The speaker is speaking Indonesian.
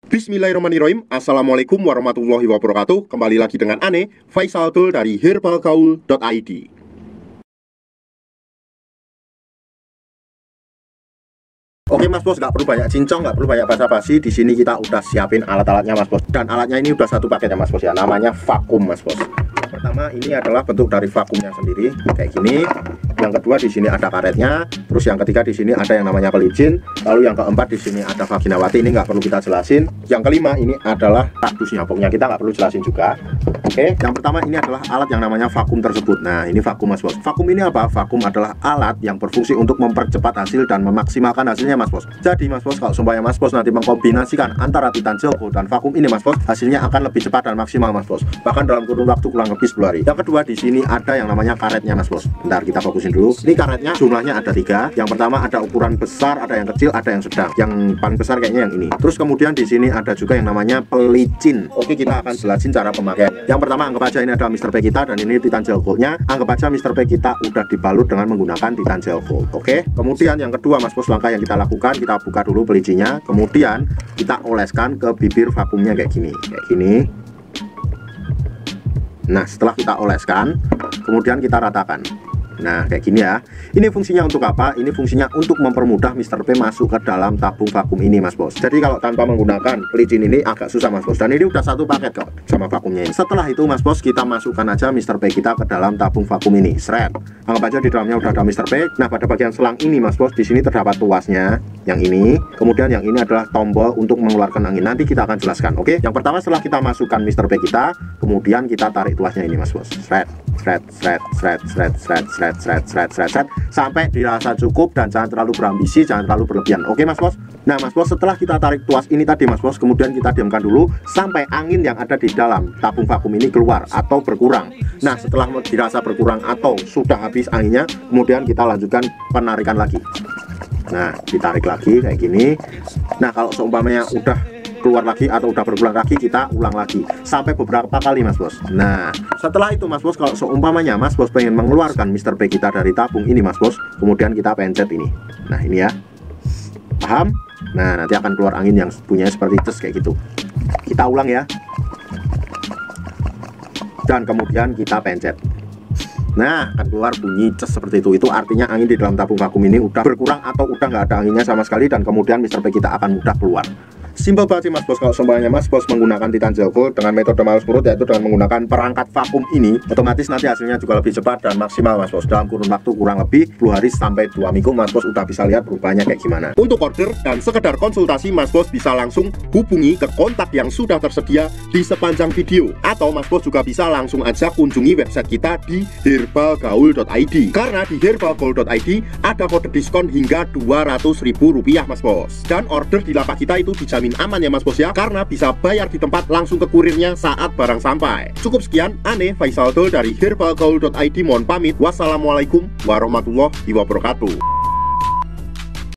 Bismillahirrahmanirrahim. Assalamualaikum warahmatullahi wabarakatuh. Kembali lagi dengan Ane, Faisal Dul dari herbalgaul.id. Oke Mas Bos, nggak perlu banyak cincong, nggak perlu banyak basa-basi. Di sini kita udah siapin alat-alatnya Mas Bos. Dan alatnya ini udah satu paket ya Mas Bos ya. Namanya vakum Mas Bos. Yang pertama ini adalah bentuk dari vakumnya sendiri kayak gini. Yang kedua di sini ada karetnya. Terus yang ketiga di sini ada yang namanya pelicin. Lalu yang keempat di sini ada vaginawati. Ini nggak perlu kita jelasin. Yang kelima ini adalah kardusnya. Pokoknya kita nggak perlu jelasin juga. Oke. Yang pertama ini adalah alat yang namanya vakum tersebut. Nah ini vakum Mas Bos. Vakum ini apa? Vakum adalah alat yang berfungsi untuk mempercepat hasil dan memaksimalkan hasilnya Mas Bos. Jadi Mas Bos, kalau sumpahnya Mas Bos nanti mengkombinasikan antara Titan Gel Gold dan vakum ini Mas Bos, hasilnya akan lebih cepat dan maksimal Mas Bos. Bahkan dalam kurun waktu kurang lebih 10 hari. Yang kedua di sini ada yang namanya karetnya Mas Bos. Bentar kita fokusin dulu. Ini karetnya jumlahnya ada 3. Yang pertama ada ukuran besar, ada yang kecil, ada yang sedang. Yang paling besar kayaknya yang ini. Terus kemudian di sini ada juga yang namanya pelicin. Oke, kita akan jelasin cara pemakaiannya. Yang pertama anggap aja ini adalah Mr. P kita dan ini Titan Gel Gold-nya. Anggap aja Mr. P kita udah dibalut dengan menggunakan Titan Gel Gold. Oke. Kemudian yang kedua Mas Bos, langkah yang kita lakukan, kita buka dulu pelicinnya, kemudian kita oleskan ke bibir vakumnya kayak gini. Nah setelah kita oleskan, kemudian kita ratakan. Nah kayak gini ya. Ini fungsinya untuk apa? Ini fungsinya untuk mempermudah Mr. P masuk ke dalam tabung vakum ini Mas Bos. Jadi kalau tanpa menggunakan pelicin ini agak susah Mas Bos. Dan ini udah satu paket kok sama vakumnya ini. Setelah itu Mas Bos, kita masukkan aja Mr. P kita ke dalam tabung vakum ini. Seret. Anggap aja di dalamnya udah ada Mr. P. Nah pada bagian selang ini Mas Bos, di sini terdapat tuasnya yang ini. Kemudian yang ini adalah tombol untuk mengeluarkan angin. Nanti kita akan jelaskan. Oke. Yang pertama setelah kita masukkan Mr. P kita, kemudian kita tarik tuasnya ini Mas Bos. Seret. Sampai dirasa cukup dan jangan terlalu berambisi, jangan terlalu berlebihan. Oke Mas Bos. Nah Mas Bos, setelah kita tarik tuas ini tadi Mas Bos, kemudian kita diamkan dulu sampai angin yang ada di dalam tabung vakum ini keluar atau berkurang. Nah setelah dirasa berkurang atau sudah habis anginnya, kemudian kita lanjutkan penarikan lagi. Nah ditarik lagi kayak gini. Nah kalau seumpamanya udah keluar lagi atau udah berkurang lagi, kita ulang lagi sampai beberapa kali Mas Bos. Nah setelah itu Mas Bos, kalau seumpamanya Mas Bos pengen mengeluarkan Mr. P kita dari tabung ini Mas Bos, kemudian kita pencet ini. Nah ini ya, paham? Nah nanti akan keluar angin yang punya seperti ces kayak gitu. Kita ulang ya, dan kemudian kita pencet. Nah akan keluar bunyi ces seperti itu. Itu artinya angin di dalam tabung vakum ini udah berkurang atau udah nggak ada anginnya sama sekali, dan kemudian Mr. P kita akan mudah keluar. Simpel banget sih Mas Bos. Kalau seumpamanya Mas Bos menggunakan Titan Gel Gold dengan metode males perut, yaitu dengan menggunakan perangkat vakum ini, otomatis nanti hasilnya juga lebih cepat dan maksimal Mas Bos. Dalam kurun waktu kurang lebih 10 hari sampai 2 minggu Mas Bos udah bisa lihat perubahannya kayak gimana. Untuk order dan sekedar konsultasi Mas Bos bisa langsung hubungi ke kontak yang sudah tersedia di sepanjang video, atau Mas Bos juga bisa langsung aja kunjungi website kita di herbalgaul.id. Karena di herbalgaul.id ada kode diskon hingga Rp200.000 Mas Bos. Dan order di lapak kita itu dijamin aman ya Mas Bos ya, karena bisa bayar di tempat langsung ke kurirnya saat barang sampai. Cukup sekian, Ane Faisal Dul dari herbalgaul.id mohon pamit. Wassalamualaikum warahmatullahi wabarakatuh.